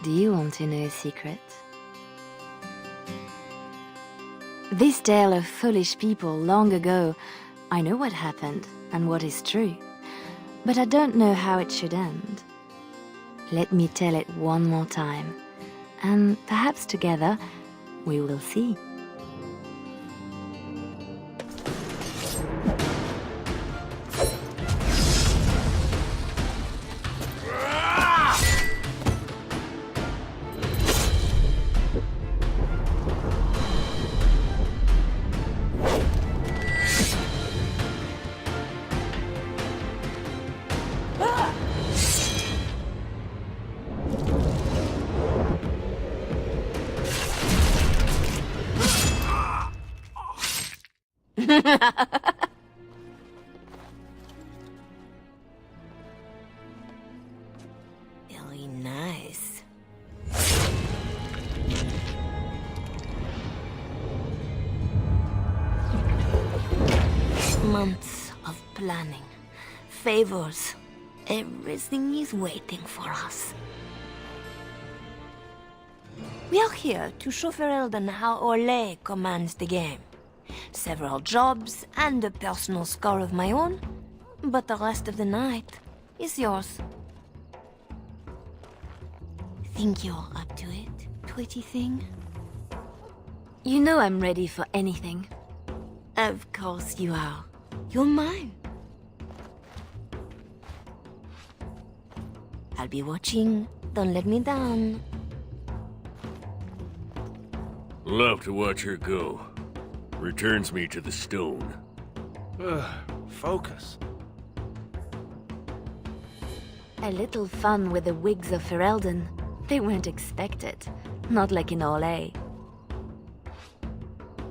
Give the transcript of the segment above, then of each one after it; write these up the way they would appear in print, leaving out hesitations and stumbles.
Do you want to know a secret? This tale of foolish people long ago, I know what happened and what is true, but I don't know how it should end. Let me tell it one more time, and perhaps together we will see. Very nice. Months of planning, favors, everything is waiting for us. We are here to show Ferelden how Ole commands the game. Several jobs and a personal score of my own, but the rest of the night is yours. Think you're up to it, pretty thing? You know I'm ready for anything. Of course you are. You're mine. I'll be watching. Don't let me down. Love to watch her go. Returns me to the stone. Focus. A little fun with the wigs of Ferelden. They weren't expected. Not like in Ole.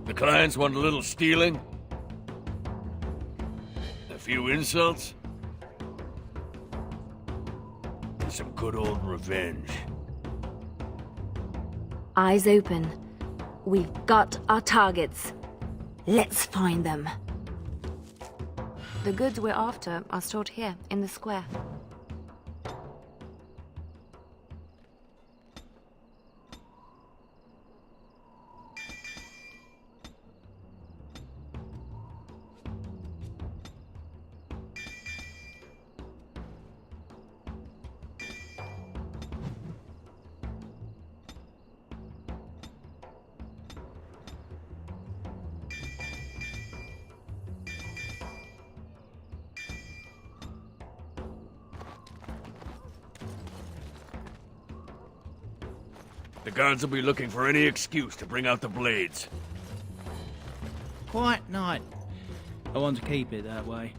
The clients want a little stealing? A few insults? Some good old revenge. Eyes open. We've got our targets. Let's find them. The goods we're after are stored here, in the square. The guards will be looking for any excuse to bring out the blades. Quiet night. I want to keep it that way.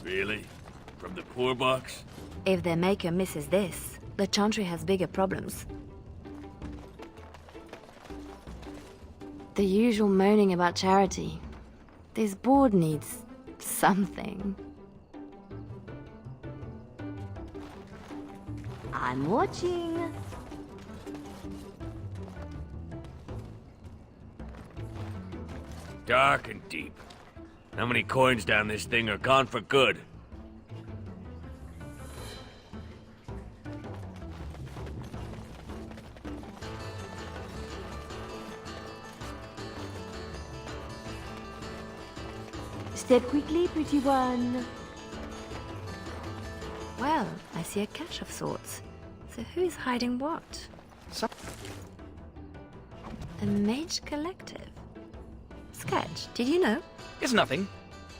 Really? From the poor box? If their maker misses this, the Chantry has bigger problems. The usual moaning about charity. This board needs something. I'm watching. Dark and deep. How many coins down this thing are gone for good? Step quickly, pretty one. Well, I see a cache of sorts. So who is hiding what? A mage collective. Sketch, did you know? It's nothing,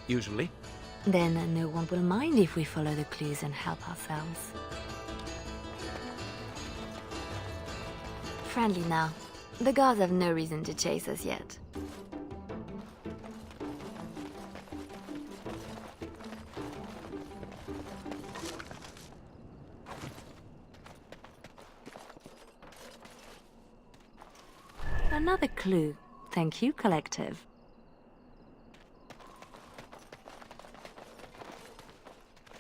usually. Then no one will mind if we follow the clues and help ourselves. friendly now. The guards have no reason to chase us yet. Another clue. Thank you, Collective.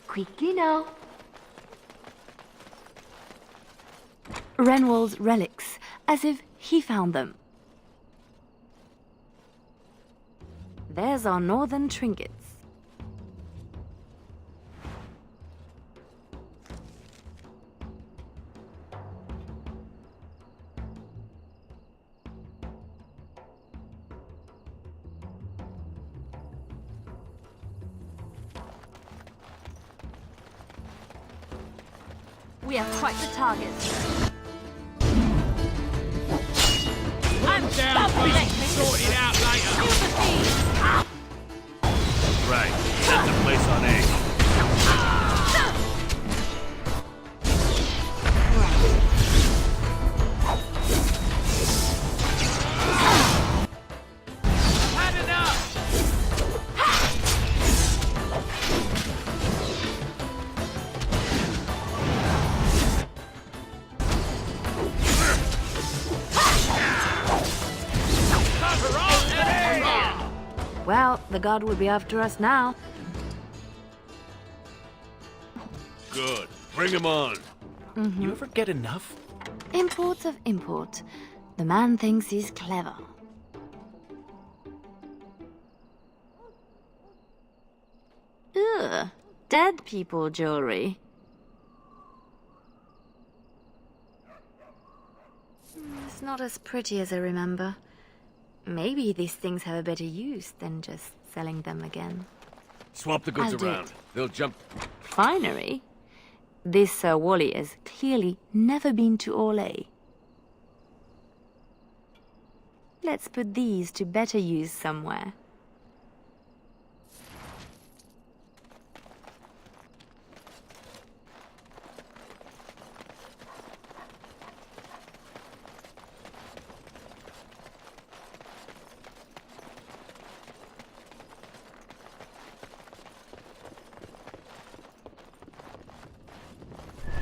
Quickly now. Renwall's relics, as if he found them. There's our northern trinkets. We are quite the target. I'm down, please. Sort it out later. Right. Set the place on edge. I've had enough. Well, the guard will be after us now. Good. Bring him on. You ever get enough? Imports of import. The man thinks he's clever. Ugh, dead people jewelry. It's not as pretty as I remember. Maybe these things have a better use than just selling them again. Swap the goods I'll do around. it. They'll jump. Finery? This Sir Wally has clearly never been to Orlais. Let's put these to better use somewhere.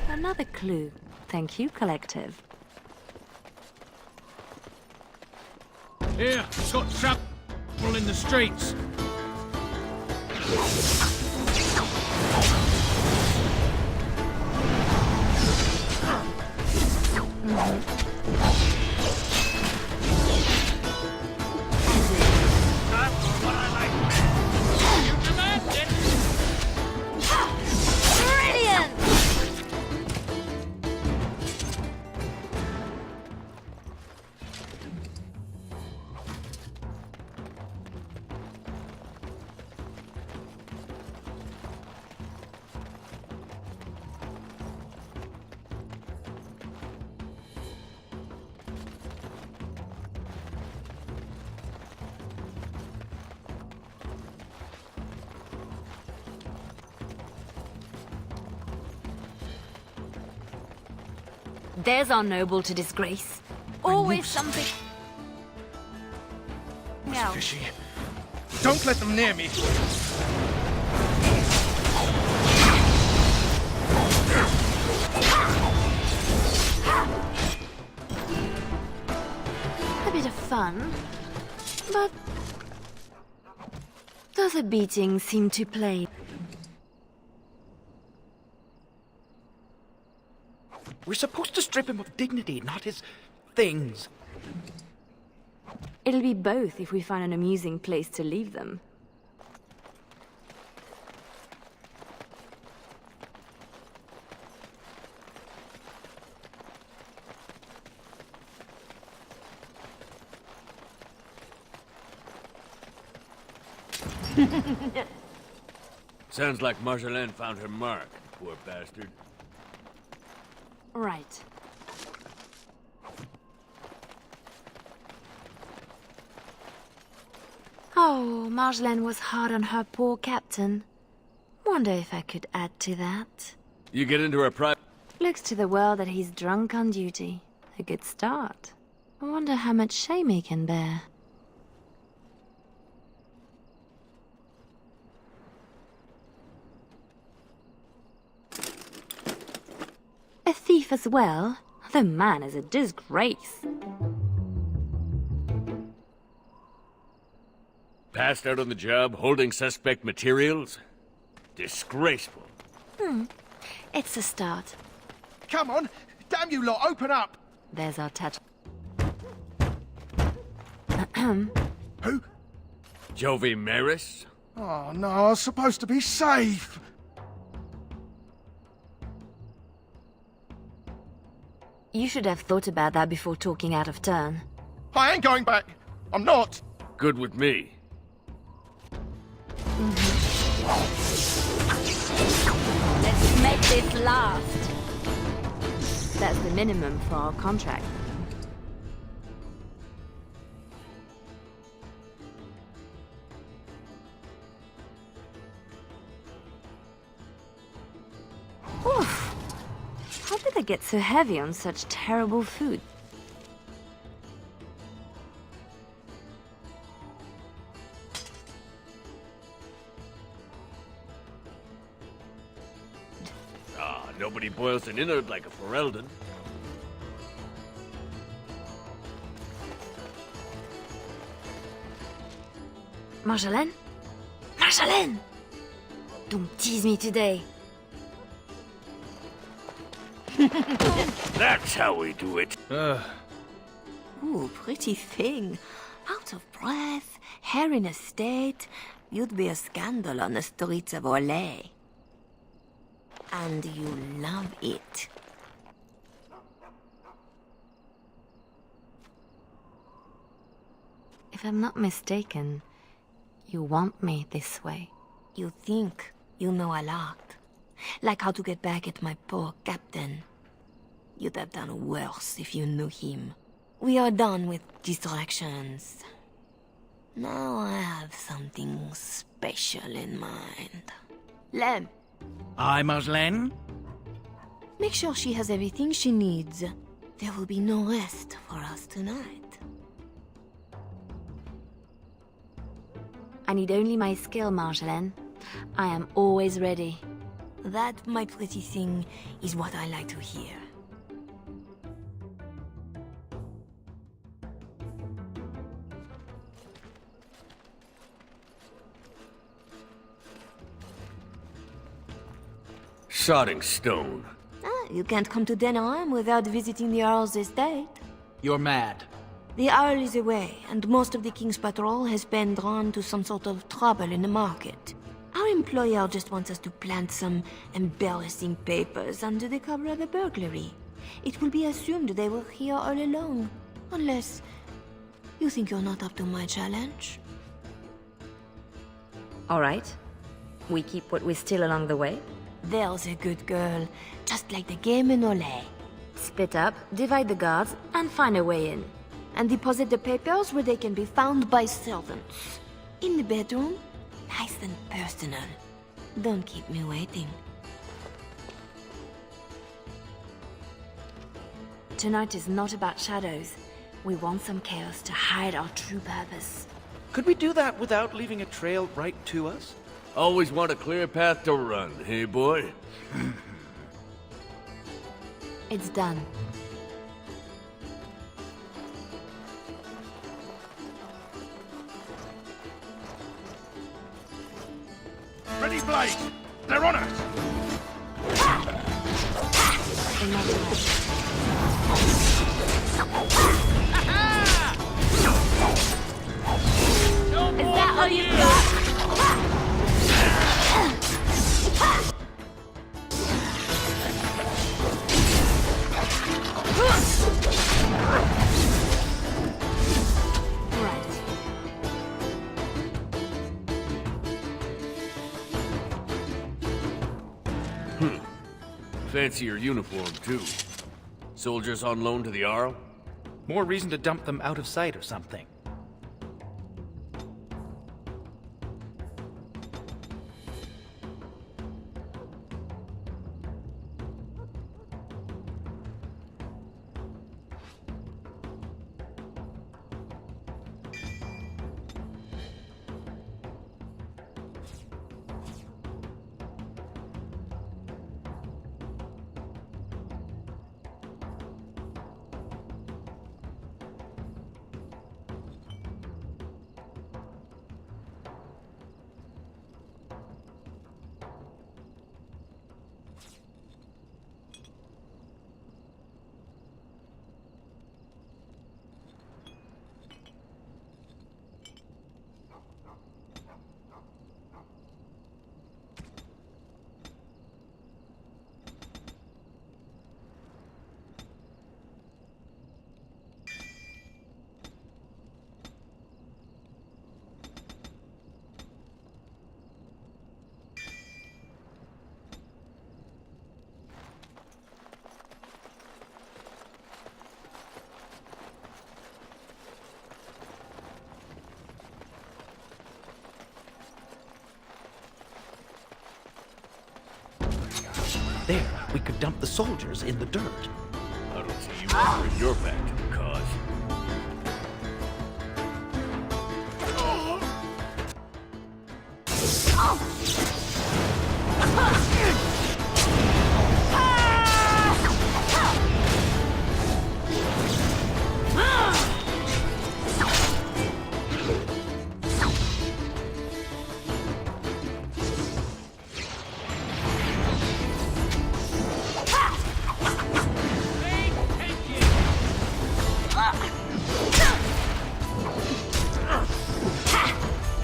Another clue. Thank you, Collective. Here, got trouble in the streets. Brilliant! There's our noble to disgrace. Always something. No. Fishy. Don't let them near me. A bit of fun, but does a beating seem to play? We're supposed to strip him of dignity, not his things. It'll be both if we find an amusing place to leave them. Sounds like Marjolaine found her mark, poor bastard. Right. Oh, Marjolaine was hard on her poor captain. Wonder if I could add to that. You get into her private... Looks to the world that he's drunk on duty. a good start. I wonder how much shame he can bear. A thief as well? The man is a disgrace. Passed out on the job holding suspect materials? Disgraceful. It's a start. Come on! Damn you lot, open up! There's our touch. Who? Jovi Maris? Oh no, I was supposed to be safe! You should have thought about that before talking out of turn. I ain't going back! I'm not! Good with me. Let's make this last. That's the minimum for our contract. Oof. How did they get so heavy on such terrible food? Nobody boils an innard like a Ferelden. Marjolaine? Marjolaine! Don't tease me today. That's how we do it. Ooh, pretty thing. Out of breath, hair in a state. You'd be a scandal on the streets of Orlais. And you love it. If I'm not mistaken, you want me this way. You think you know a lot. Like how to get back at my poor captain. You'd have done worse if you knew him. We are done with distractions. Now I have something special in mind. Lem, Aye, Marjolaine? make sure she has everything she needs. There will be no rest for us tonight. I need only my skill, Marjolaine. I am always ready. That, my pretty thing, is what I like to hear. Sodding stone. You can't come to Denham without visiting the Earl's estate. You're mad. The Earl is away, and most of the King's patrol has been drawn to some sort of trouble in the market. Our employer just wants us to plant some embarrassing papers under the cover of a burglary. It will be assumed they were here all along, unless you think you're not up to my challenge. All right. We keep what we steal along the way. There's a good girl, just like the game in Olay. Split up, divide the guards, and find a way in. And deposit the papers where they can be found by servants. In the bedroom, nice and personal. Don't keep me waiting. Tonight is not about shadows. We want some chaos to hide our true purpose. Could we do that without leaving a trail right to us? Always want a clear path to run, hey boy? It's done. Ready, Blade! They're on us! Another one. Is that all you got? Fancy your uniform, too. Soldiers on loan to the Arl? More reason to dump them out of sight or something. dump the soldiers in the dirt. I don't see you offering your back to the cause.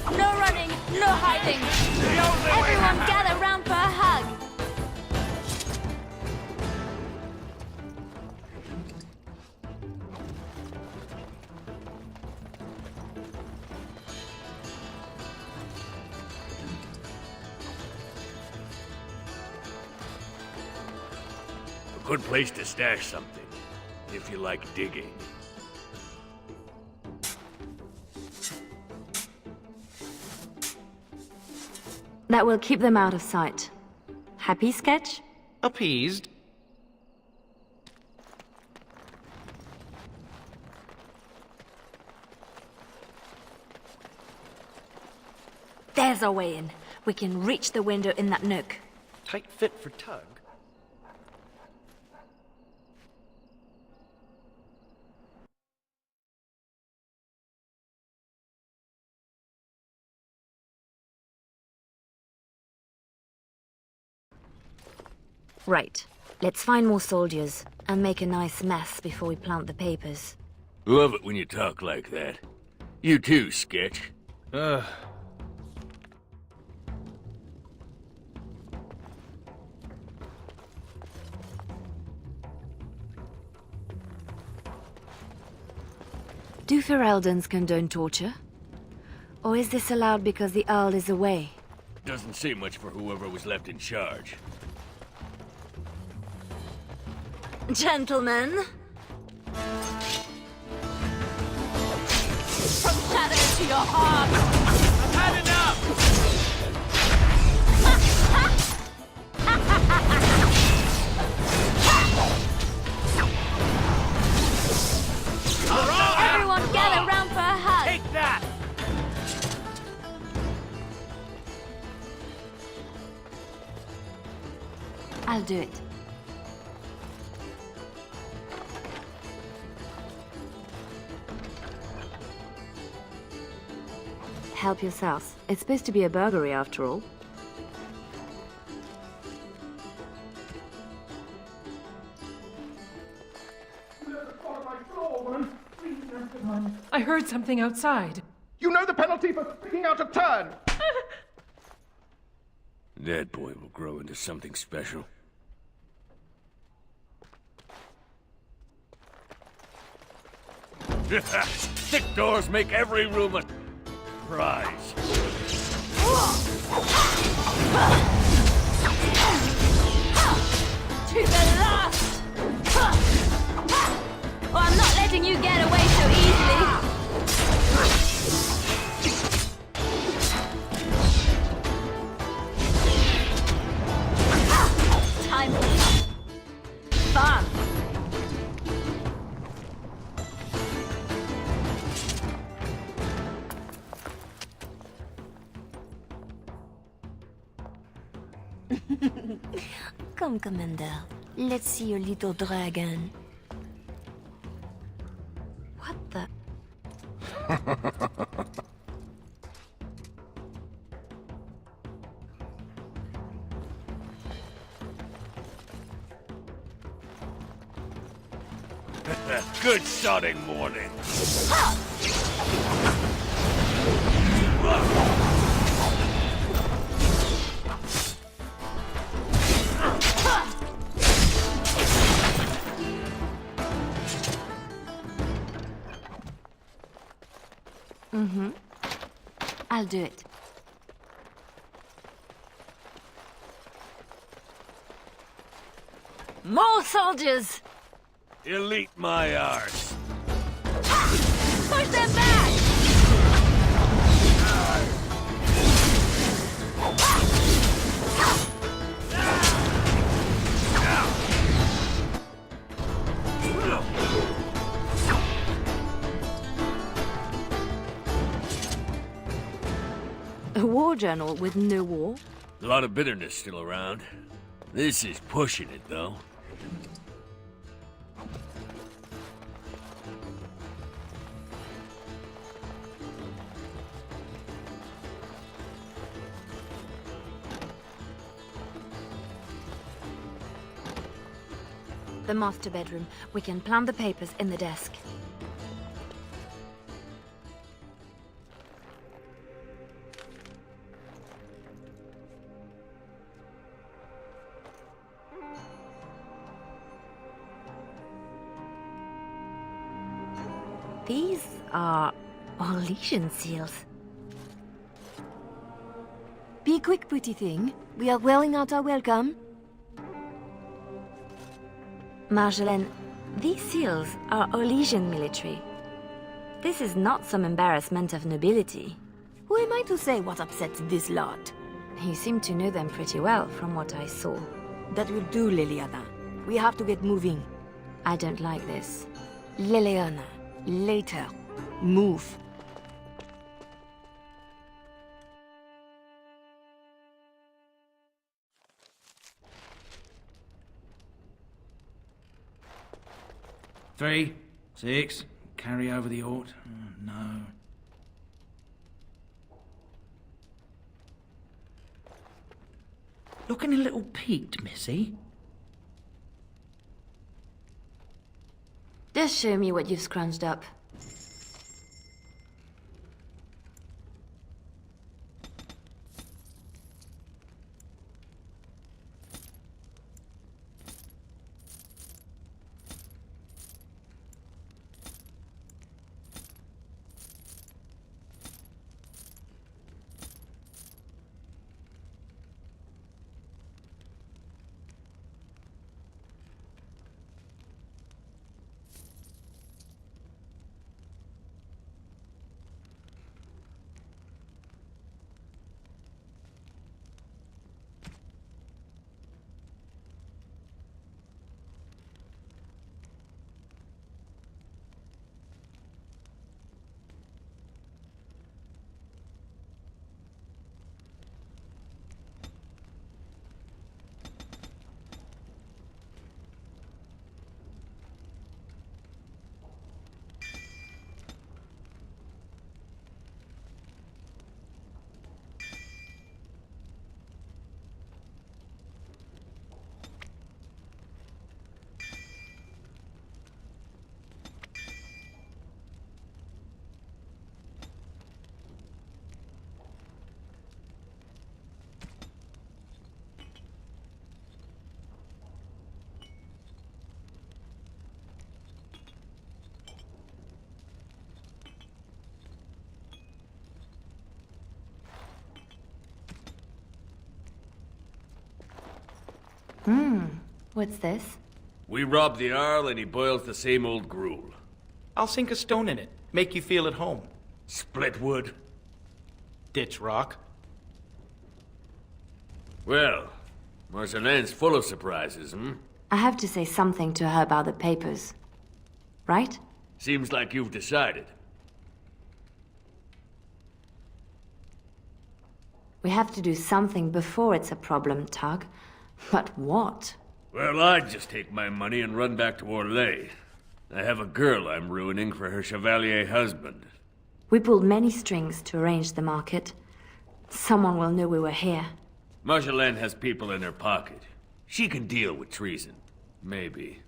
No running, no hiding. Everyone gather round for a hug. A good place to stash something, if you like digging. That will keep them out of sight. Happy, Sketch? Appeased. There's our way in. We can reach the window in that nook. Tight fit for Tug. Right. Let's find more soldiers and make a nice mess before we plant the papers. Love it when you talk like that. You too, Sketch. Do Fereldans condone torture? Or is this allowed because the Earl is away? Doesn't say much for whoever was left in charge. Gentlemen. From shadow to your heart. I've had enough! Everyone gather round for a hug. Take that! I'll do it. Help yourselves. It's supposed to be a burglary after all. I heard something outside. You know the penalty for sticking out of turn! That boy will grow into something special. Thick doors make every room a prize. To the last! Oh, I'm not letting you get away so easily. Time for fun. Come, Commander. Let's see your little dragon. What the? Good sodding morning. I'll do it. More soldiers! Elite my arse. Push them back! A war journal with no war? A lot of bitterness still around. This is pushing it, though. The master bedroom. We can plant the papers in the desk. These are Orlesian seals. Be quick, pretty thing. We are wearing out our welcome. Marjolaine, these seals are Orlesian military. This is not some embarrassment of nobility. Who am I to say what upsets this lot? You seem to know them pretty well from what I saw. That will do, Leliana. We have to get moving. I don't like this. Leliana, later. Move. Three, 6, carry over the Ort. Oh, no. Looking a little peaked, Missy. Just show me what you've scrounged up. What's this? We rob the Arl and he boils the same old gruel. I'll sink a stone in it. Make you feel at home. Split wood. Ditch rock. Well, Marjolaine's full of surprises, hmm? I have to say something to her about the papers. Right? Seems like you've decided. We have to do something before it's a problem, Tug. But what? Well, I'd just take my money and run back to Orlais. I have a girl I'm ruining for her Chevalier husband. We pulled many strings to arrange the market. Someone will know we were here. Marjolaine has people in her pocket. She can deal with treason. Maybe.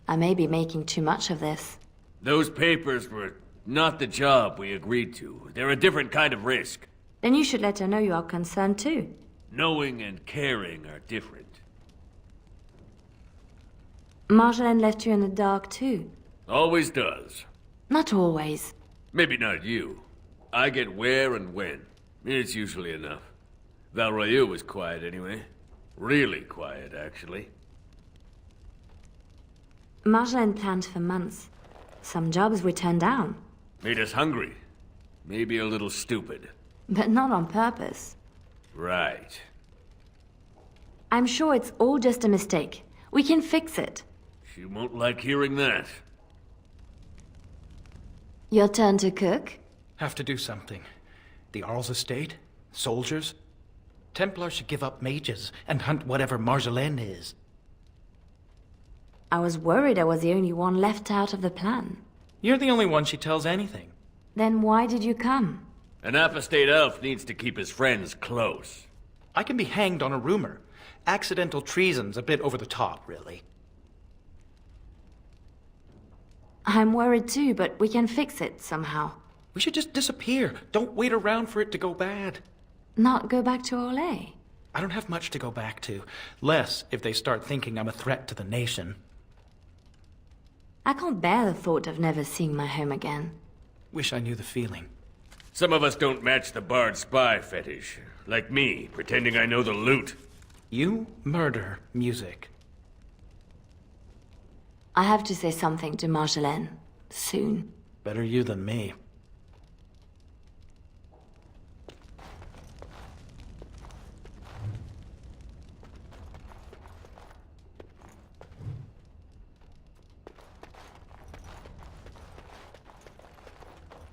I may be making too much of this. Those papers were not the job we agreed to. They're a different kind of risk. Then you should let her know you are concerned too. Knowing and caring are different. Marjolaine left you in the dark too. Always does. Not always. Maybe not you. I get where and when. It's usually enough. Valroyu was quiet anyway. Really quiet, actually. Marjolaine planned for months. Some jobs we turned down. Made us hungry. Maybe a little stupid. But not on purpose. Right. I'm sure it's all just a mistake. We can fix it. She won't like hearing that. Your turn to cook? Have to do something. The Arl's estate? Soldiers? Templars should give up mages and hunt whatever Marjolaine is. I was worried I was the only one left out of the plan. You're the only one she tells anything. Then why did you come? An apostate elf needs to keep his friends close. I can be hanged on a rumor. Accidental treason's a bit over the top, really. I'm worried too, but we can fix it somehow. We should just disappear. Don't wait around for it to go bad. Not go back to Olay. I don't have much to go back to. Less if they start thinking I'm a threat to the nation. I can't bear the thought of never seeing my home again. Wish I knew the feeling. Some of us don't match the bard spy fetish. Like me, pretending I know the loot. You murder music. I have to say something to Marjolaine. Soon. Better you than me.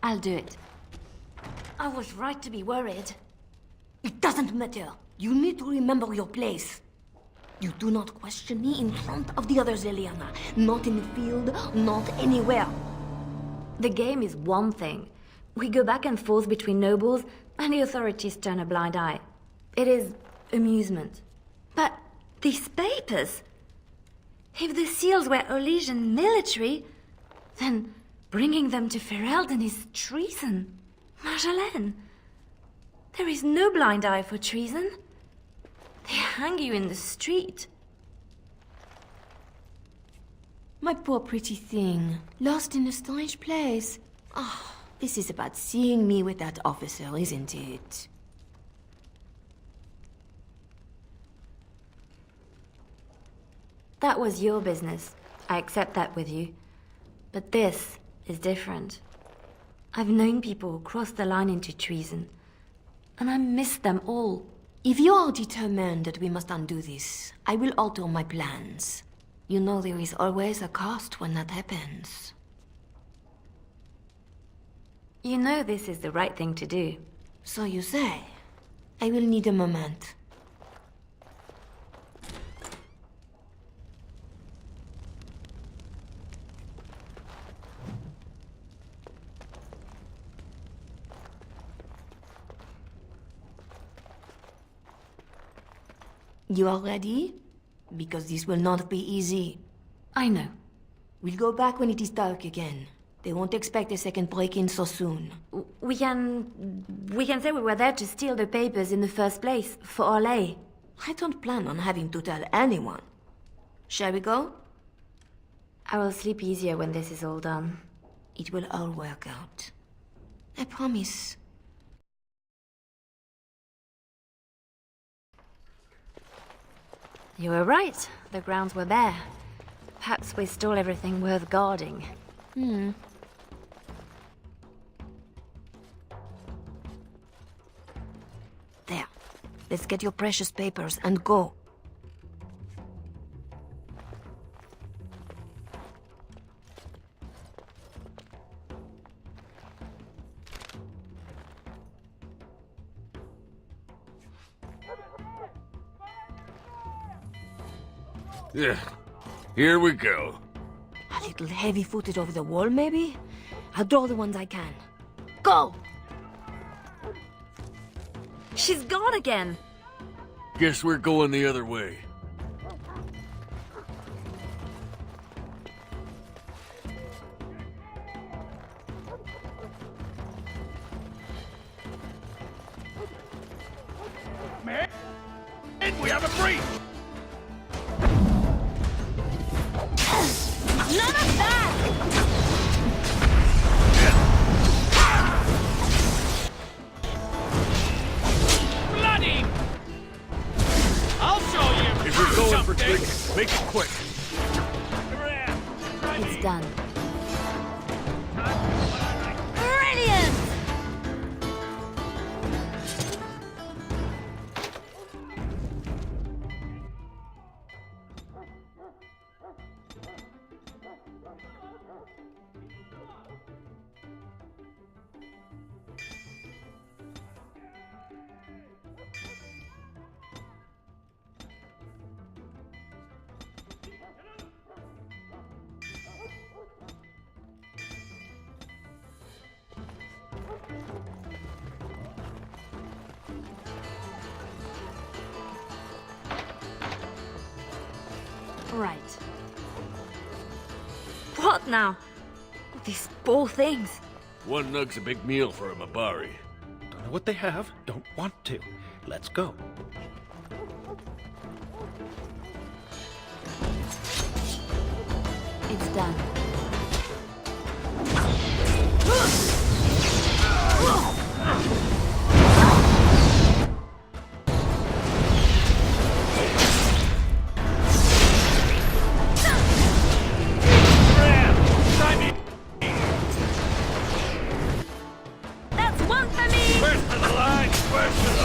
I'll do it. I was right to be worried. It doesn't matter. You need to remember your place. You do not question me in front of the others, Leliana. Not in the field, not anywhere. The game is one thing. We go back and forth between nobles, and the authorities turn a blind eye. It is amusement. But these papers... If the seals were Olesian military, then bringing them to Ferelden is treason. Marjolaine, there is no blind eye for treason. They hang you in the street. My poor pretty thing, lost in a strange place. Ah, this is about seeing me with that officer, isn't it? That was your business. I accept that with you. But this is different. I've known people cross the line into treason, and I miss them all. If you are determined that we must undo this, I will alter my plans. You know there is always a cost when that happens. You know this is the right thing to do. So you say. I will need a moment. You are ready? Because this will not be easy. I know. We'll go back when it is dark again. They won't expect a second break-in so soon. We can say we were there to steal the papers in the first place, for Olay. I don't plan on having to tell anyone. Shall we go? I will sleep easier when this is all done. It will all work out. I promise. You were right. The grounds were bare. Perhaps we stole everything worth guarding. There. Let's get your precious papers and go. Yeah. Here we go. A little heavy-footed over the wall, maybe? I'll draw the ones I can. Go! She's gone again! Guess we're going the other way. Men, we have a breach! None of that! Bloody! I'll show you! If you're going for tricks, make it quick. It's done. Brilliant! Right. What now? These poor things. One nug's a big meal for a Mabari. Don't know what they have, don't want to. Let's go. It's done. That's one for me! First to the line, first to the...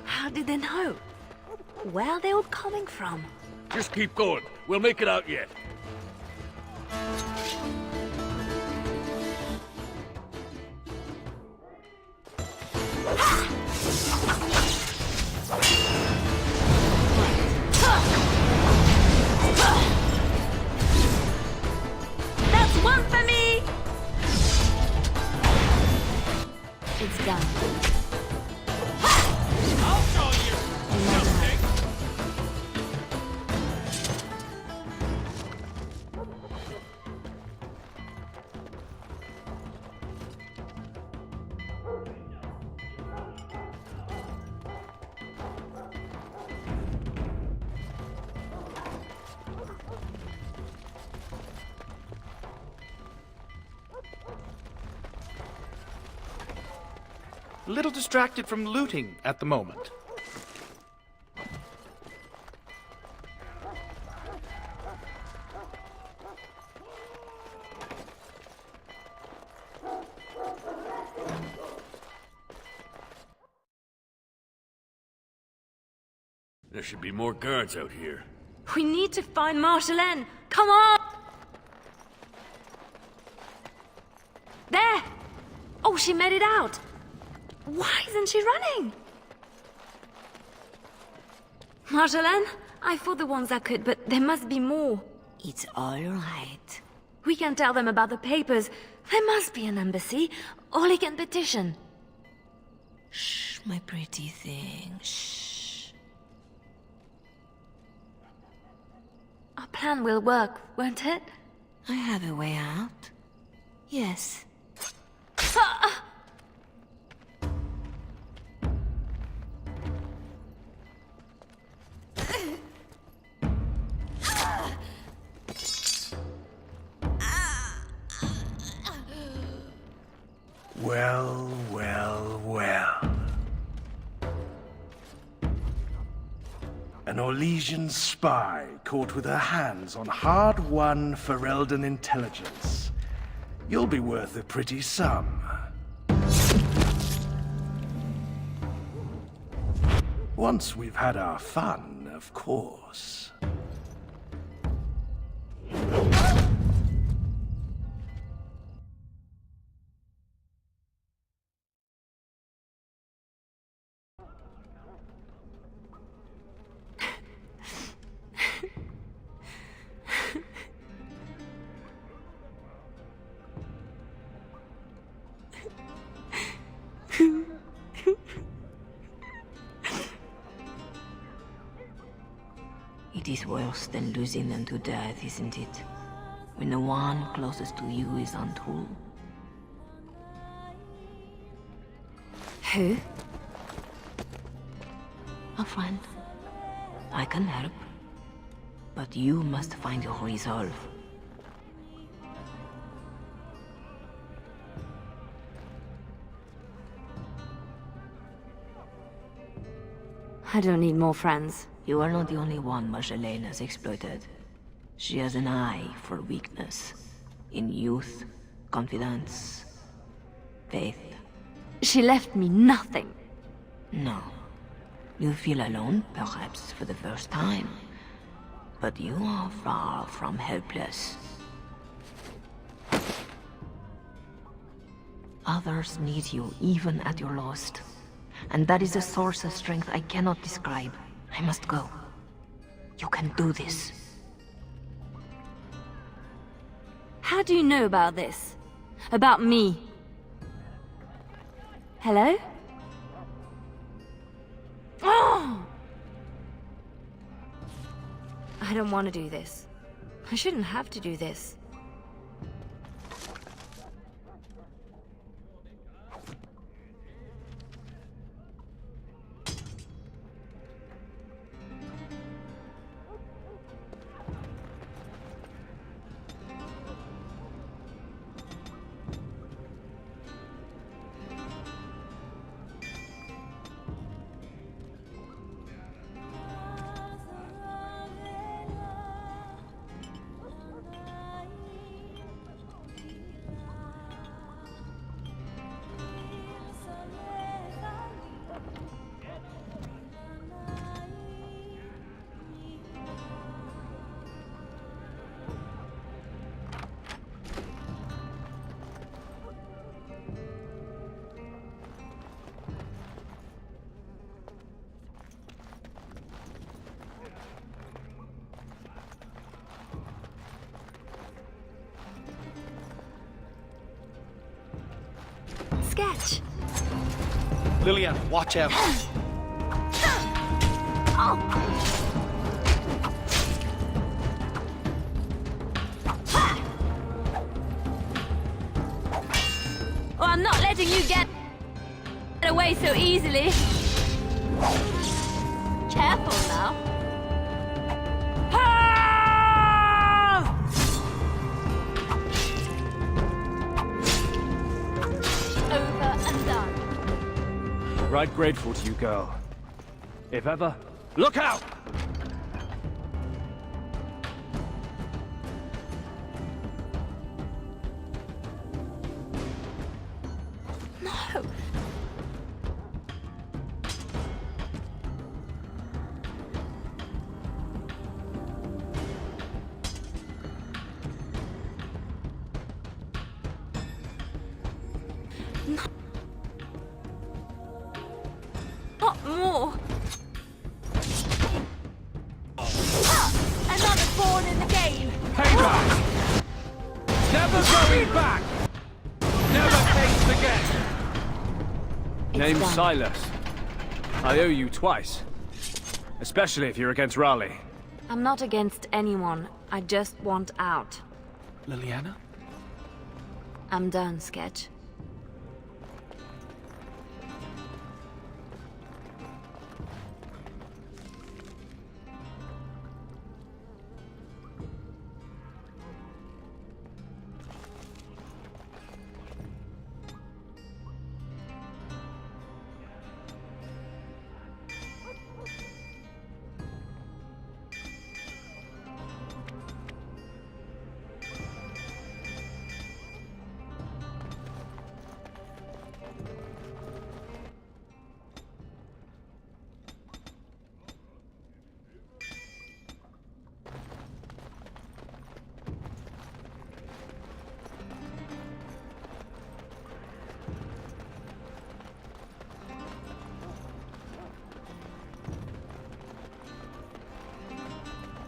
How did they know? Where are they all coming from? Just keep going. We'll make it out yet. That's one for me! It's done. I'll show you! Something! A little distracted from looting at the moment. There should be more guards out here. We need to find Marjolaine! Come on! There! Oh, she made it out! Why isn't she running? Marjolaine, I fought the ones that could, but there must be more. It's all right. We can tell them about the papers. There must be an embassy, or they can petition. Shh, my pretty thing, shh. Our plan will work, won't it? I have a way out. Yes. Well, well, well. An Orlesian spy caught with her hands on hard-won Ferelden intelligence. You'll be worth a pretty sum. Once we've had our fun, of course. It is worse than losing them to death, isn't it? When the one closest to you is untrue. Who? A friend. I can help. But you must find your resolve. I don't need more friends. You are not the only one Marjolaine has exploited. She has an eye for weakness. In youth, confidence, faith. She left me nothing. No. You feel alone, perhaps, for the first time. But you are far from helpless. Others need you even at your lowest. And that is a source of strength I cannot describe. I must go. You can do this. How do you know about this? About me? Hello? Oh! I don't want to do this. I shouldn't have to do this. Sketch! Lillian, watch out. Oh, I'm not letting you get away so easily. Careful now. Over and done. Right grateful to you, girl. If ever... Look out! No. Not more. Another pawn in the game. Payback! Never going back! Never taste again! Name's done. Silas. I owe you twice. Especially if you're against Raleigh. I'm not against anyone. I just want out. Liliana? I'm done, Sketch.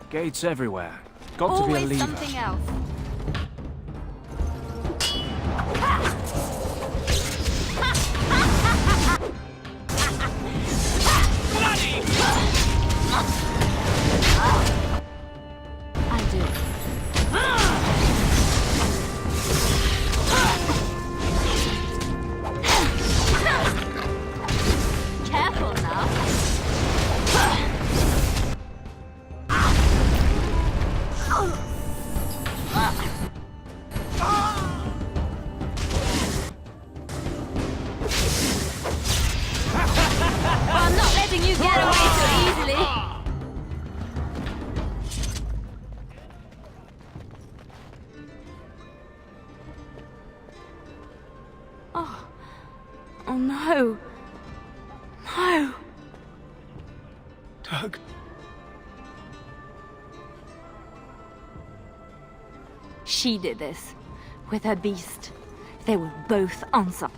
Gates everywhere. Got to be a Always lever. something else. I do. Careful now. I'm not letting you get away so easily. Oh. Oh no. No. Doug? She did this. With her beast. They will both answer.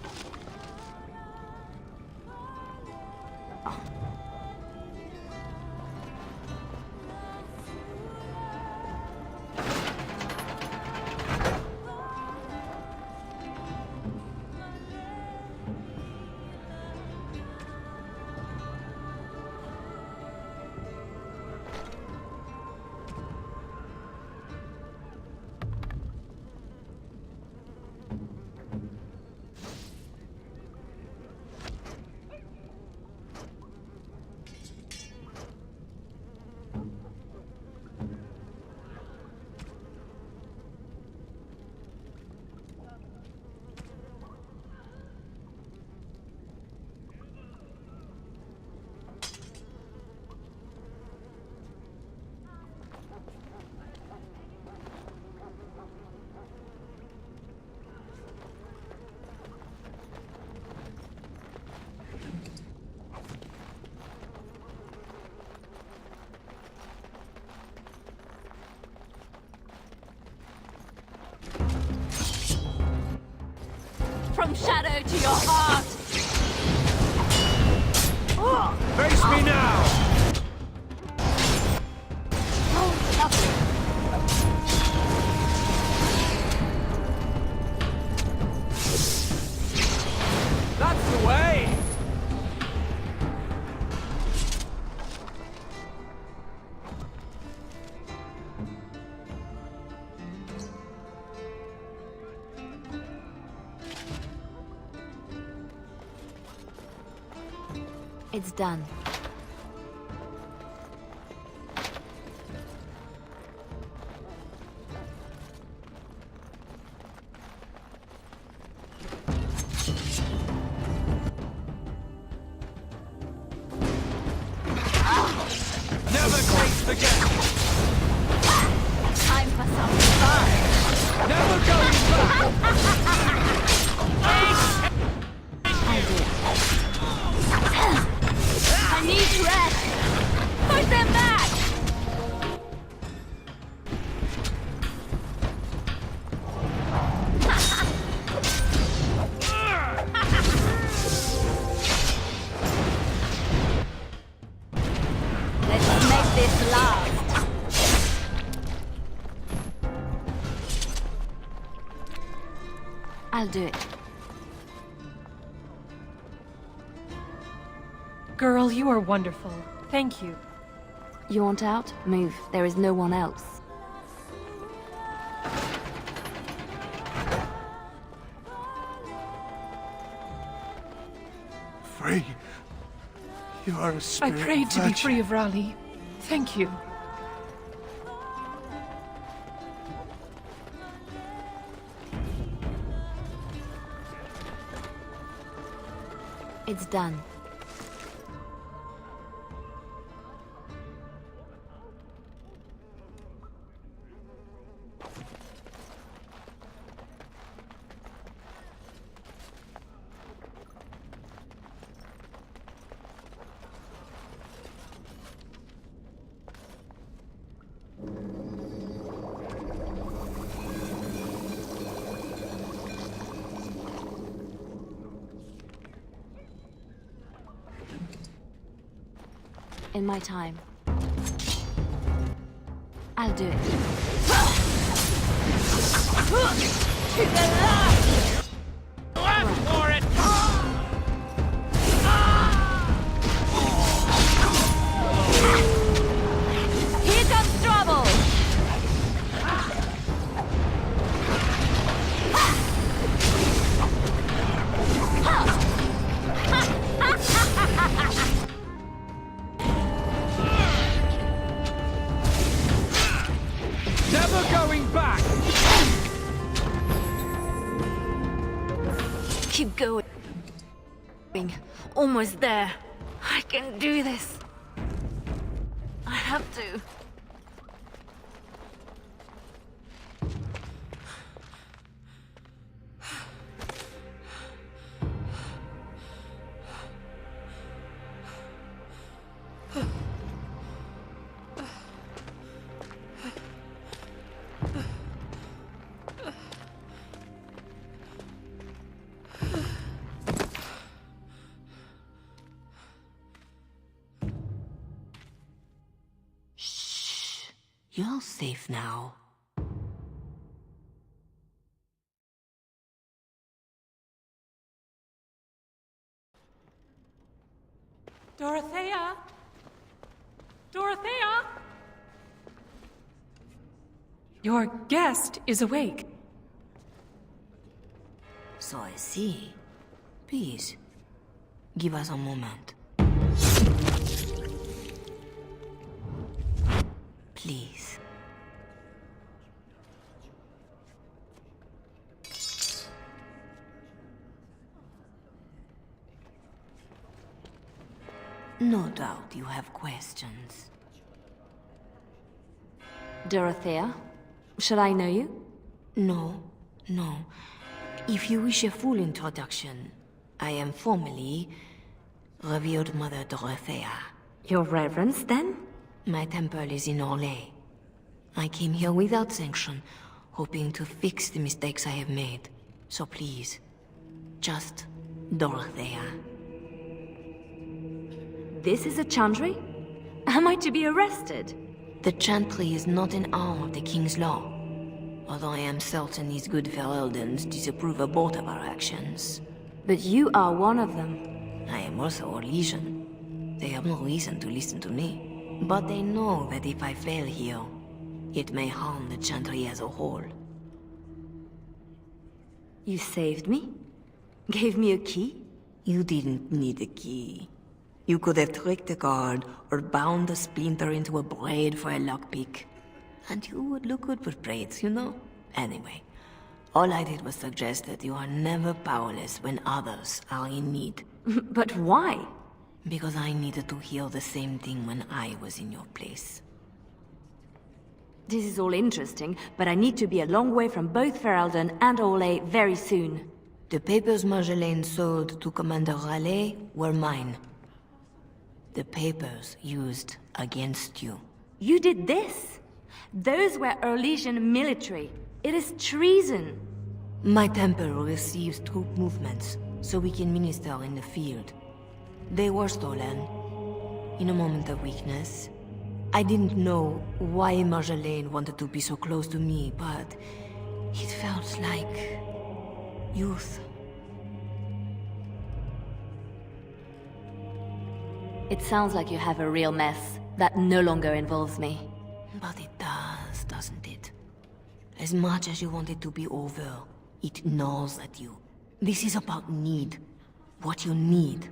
shadow to your heart! Face me now! Oh, lovely. That's the way! It's done. Never quite forget! Time for some fun! Never going back! I need rest! Push them back! Let's make this last! I'll do it. Girl, you are wonderful. Thank you. You want out? Move. There is no one else. Free. You are a I spirit prayed to be virtue. free of Raleigh. Thank you. It's done. In my time. I'll do it. To the left! Left for it! Here comes trouble! Never going back! Keep going. Almost there. I can do this. I have to. You're safe now. Dorothea? Dorothea? Your guest is awake. So I see. Please, give us a moment. Please. No doubt you have questions. Dorothea? Should I know you? No, no. If you wish a full introduction, I am formally Revered Mother Dorothea. Your Reverence, then? My temple is in Orlais. I came here without sanction, hoping to fix the mistakes I have made. So please, Just Dorothea. This is a chantry? Am I to be arrested? The chantry is not an arm of the king's law. Although I am certain these good Fereldans disapprove of both of our actions. But you are one of them. I am also a legion. They have no reason to listen to me. But they know that if I fail here, it may harm the chantry as a whole. You saved me? Gave me a key? You didn't need a key. You could have tricked the guard, or bound the splinter into a braid for a lockpick. And you would look good with braids, you know? Anyway, all I did was suggest that you are never powerless when others are in need. But why? Because I needed to hear the same thing when I was in your place. This is all interesting, but I need to be a long way from both Ferelden and Orlais very soon. The papers Marjolaine sold to Commander Raleigh were mine. The papers used against you. You did this? Those were Orlesian military. It is treason. My temple receives troop movements, so we can minister in the field. They were stolen. In a moment of weakness. I didn't know why Marjolaine wanted to be so close to me, but it felt like youth. It sounds like you have a real mess that no longer involves me. But it does, doesn't it? As much as you want it to be over, it gnaws at you. This is about need. What you need.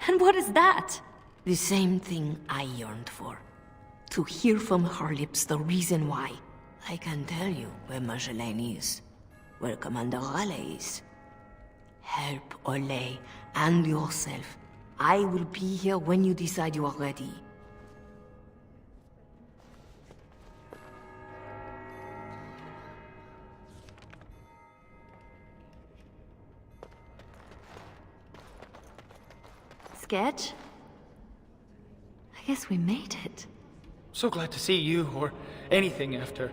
And what is that? The same thing I yearned for. To hear from her lips the reason why. I can tell you where Marjolaine is. Where Commander Raleigh is. Help Orlais and yourself. I will be here when you decide you are ready. Sketch? I guess we made it. So glad to see you, or anything after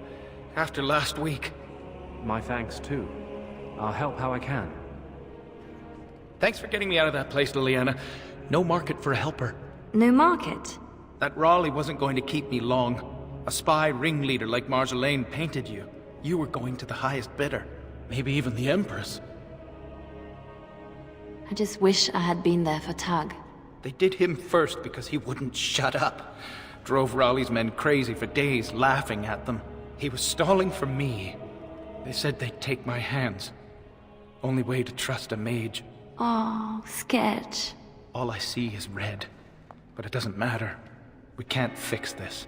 last week. My thanks, too. I'll help how I can. Thanks for getting me out of that place, Leliana. No market for a helper. No market? That Raleigh wasn't going to keep me long. A spy ringleader like Marjolaine painted you. You were going to the highest bidder. Maybe even the Empress. I just wish I had been there for Tug. They did him first because he wouldn't shut up. Drove Raleigh's men crazy for days, laughing at them. He was stalling for me. They said they'd take my hands. Only way to trust a mage. Oh, Sketch. All I see is red. But it doesn't matter. We can't fix this.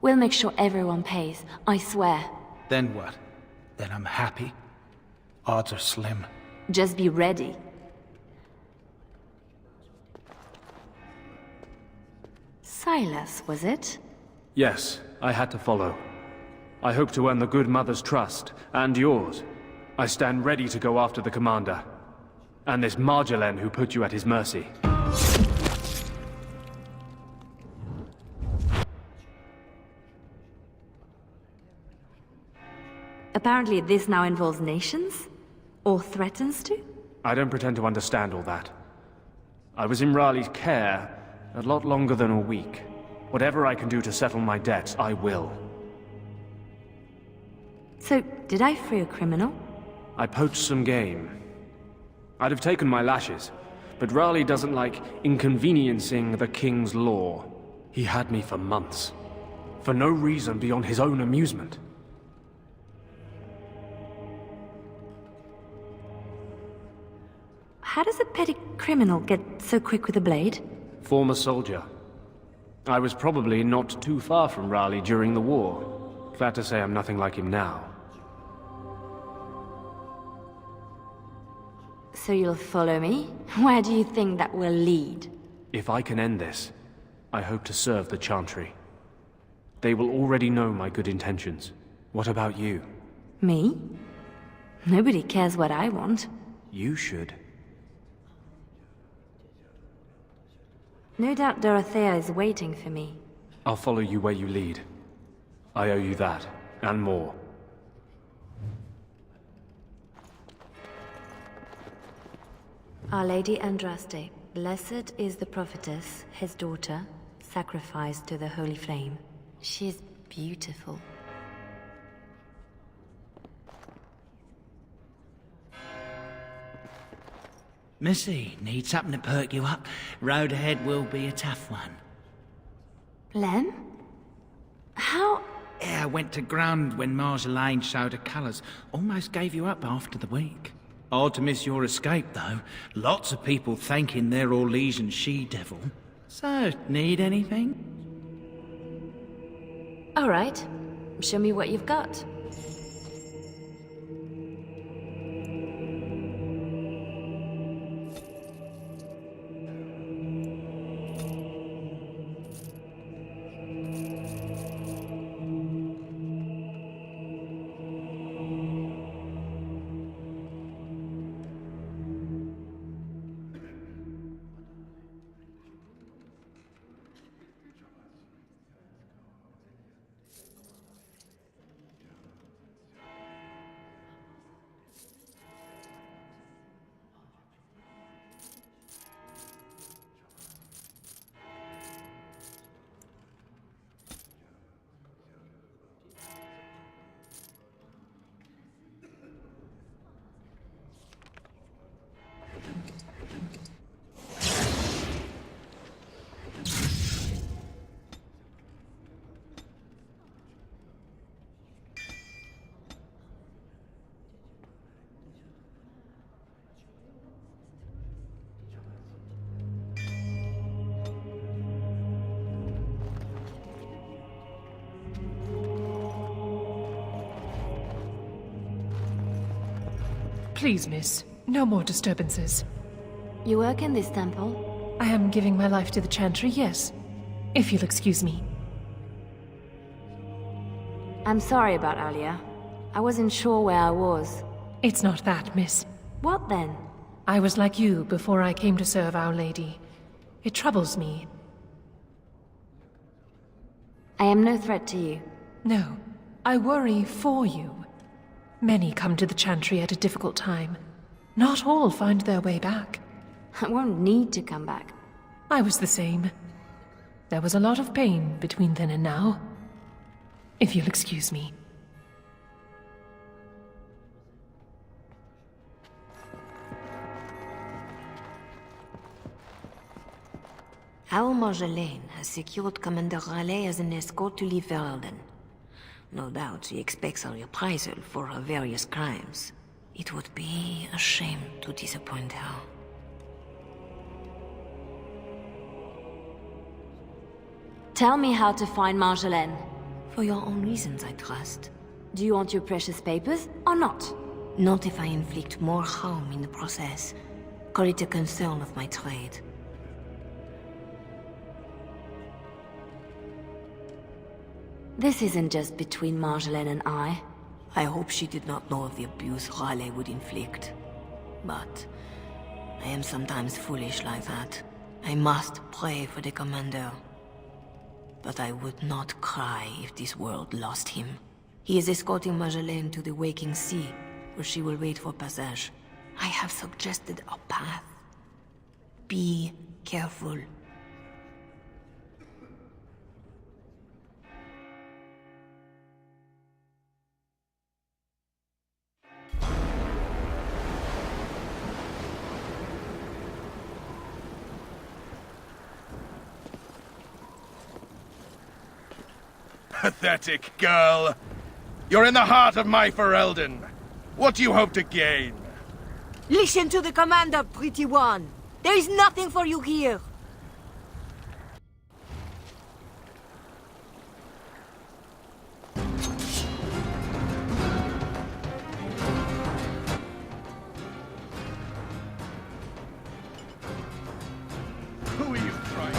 We'll make sure everyone pays, I swear. Then what? Then I'm happy? Odds are slim. Just be ready. Silas, was it? Yes, I had to follow. I hope to earn the good mother's trust, and yours. I stand ready to go after the commander. And this Marjolaine who put you at his mercy. Apparently this now involves nations? Or threatens to? I don't pretend to understand all that. I was in Raleigh's care a lot longer than a week. Whatever I can do to settle my debts, I will. So, did I free a criminal? I poached some game. I'd have taken my lashes, but Raleigh doesn't like inconveniencing the king's law. He had me for months. For no reason beyond his own amusement. How does a petty criminal get so quick with a blade? Former soldier. I was probably not too far from Raleigh during the war. Glad to say I'm nothing like him now. So you'll follow me? Where do you think that will lead? If I can end this, I hope to serve the Chantry. They will already know my good intentions. What about you? Me? Nobody cares what I want. You should. No doubt Dorothea is waiting for me. I'll follow you where you lead. I owe you that, and more. Our Lady Andraste, blessed is the prophetess, his daughter, sacrificed to the holy flame. She is beautiful. Missy, need something to perk you up? Road ahead will be a tough one. Lem? How? Yeah, I went to ground when Marjolaine showed her colours. Almost gave you up after the week. Hard to miss your escape, though. Lots of people thanking their Orlesian she-devil. So, need anything? All right. Show me what you've got. Please, miss. No more disturbances. You work in this temple? I am giving my life to the Chantry, yes. If you'll excuse me. I'm sorry about earlier. I wasn't sure where I was. It's not that, miss. What then? I was like you before I came to serve Our Lady. It troubles me. I am no threat to you. No, I worry for you. Many come to the Chantry at a difficult time. Not all find their way back. I won't need to come back. I was the same. There was a lot of pain between then and now. If you'll excuse me. Our Marjolaine has secured Commander Raleigh as an escort to leave Ferelden. No doubt she expects a reprisal for her various crimes. It would be a shame to disappoint her. Tell me how to find Marjolaine. For your own reasons, I trust. Do you want your precious papers, or not? Not if I inflict more harm in the process. Call it a concern of my trade. This isn't just between Marjolaine and I. I hope she did not know of the abuse Raleigh would inflict. But I am sometimes foolish like that. I must pray for the commander. But I would not cry if this world lost him. He is escorting Marjolaine to the Waking Sea, where she will wait for passage. I have suggested a path. Be careful. Pathetic girl. You're in the heart of my Ferelden. What do you hope to gain? Listen to the commander, pretty one. There is nothing for you here. Who are you trying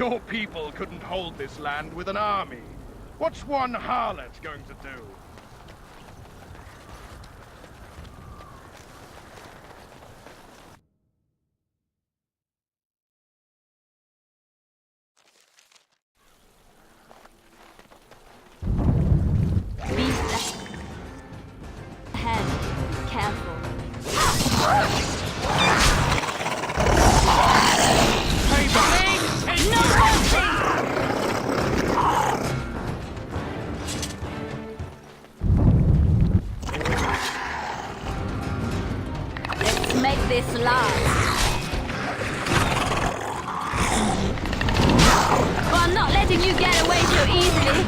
Your people couldn't hold this land with an army. What's one harlot going to do? Beast ahead. Careful. Let's make this last. Oh, I'm not letting you get away so easily.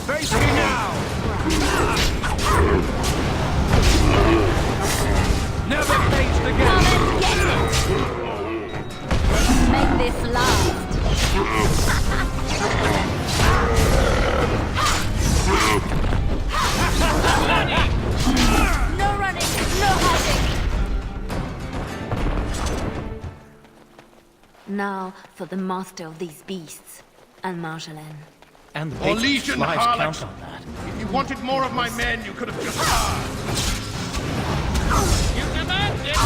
Face me now! Never faced again! Come and get it! Make this last. No running, no hiding. Now for the master of these beasts, and Marjolaine. And the Or big Legion flies harlot. count on that. If you wanted more of my men, you could have just asked. You demand it!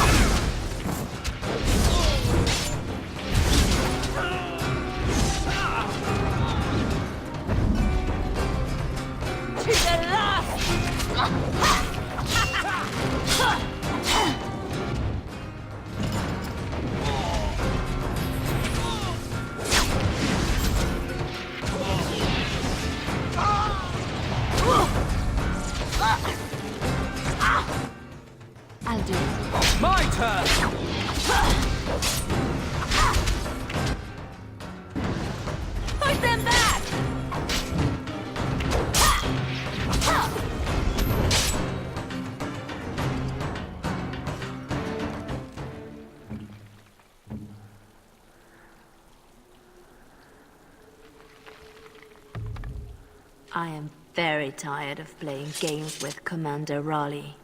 To the last! I'll do it. My turn! Push them back! I am very tired of playing games with Commander Raleigh.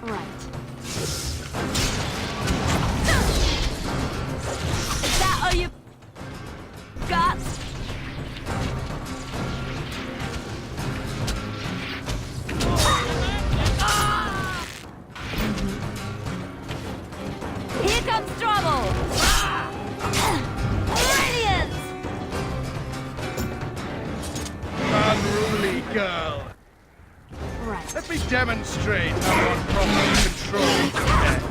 Right. Is that all you got? Here comes trouble! Brilliant! Unruly girl. Right. Let me demonstrate how one properly controls a pet.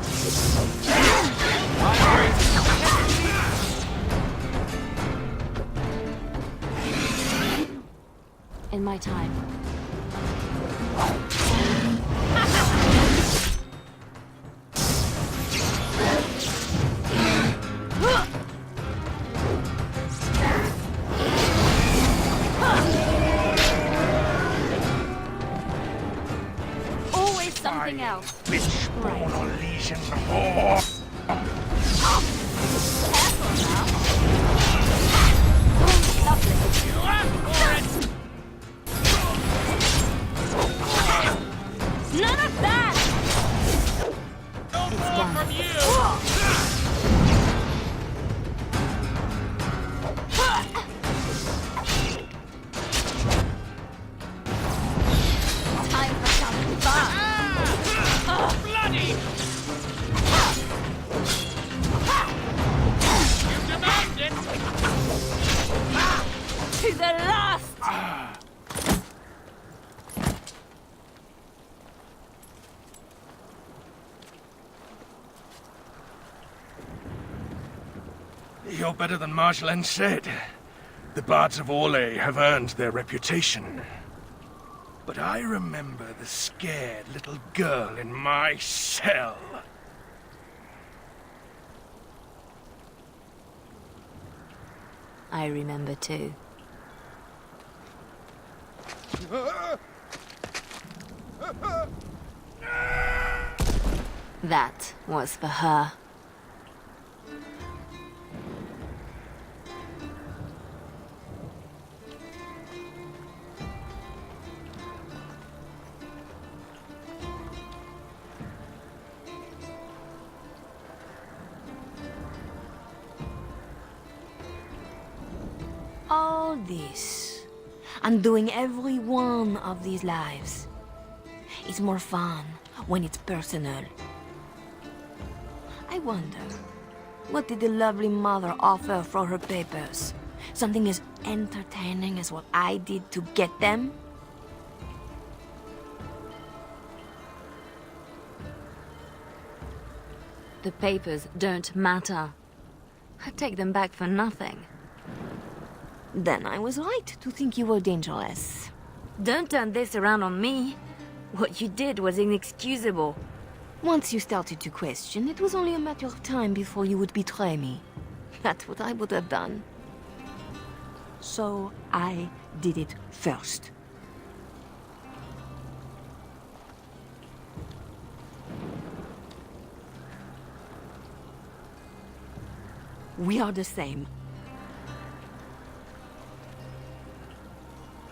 In my time. Always something else. Bitch born Right. on Legion whore. Careful now. Lovely. You asked for it! None of that! No It's more done. from you! Time for some fun. Bloody! You demand it! To the last! you're better than Marjolaine said. The bards of Orlais have earned their reputation. But I remember the scared little girl in my cell. I remember too. That was for her. All this, and doing every one of these lives, is more fun when it's personal. I wonder, what did the lovely mother offer for her papers? Something as entertaining as what I did to get them? The papers don't matter. I'd take them back for nothing. Then I was right to think you were dangerous. Don't turn this around on me. What you did was inexcusable. Once you started to question, it was only a matter of time before you would betray me. That's what I would have done. So I did it first. We are the same.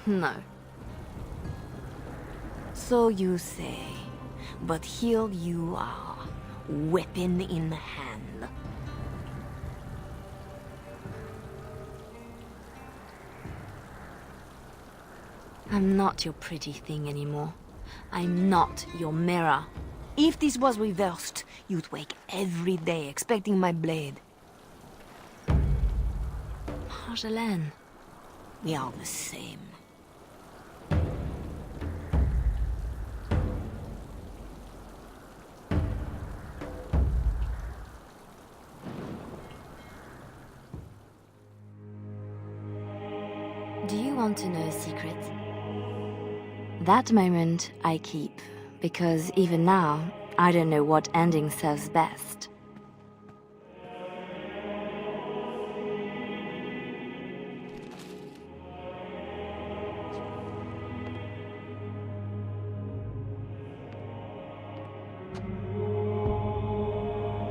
No. So you say, but here you are, weapon in hand. I'm not your pretty thing anymore. I'm not your mirror. If this was reversed, you'd wake every day expecting my blade. Marjolaine. We are the same. Do you want to know a secret? That moment I keep, because even now, I don't know what ending serves best.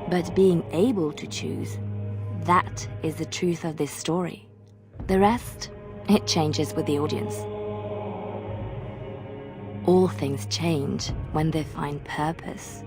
But being able to choose, that is the truth of this story. The rest, it changes with the audience. All things change when they find purpose.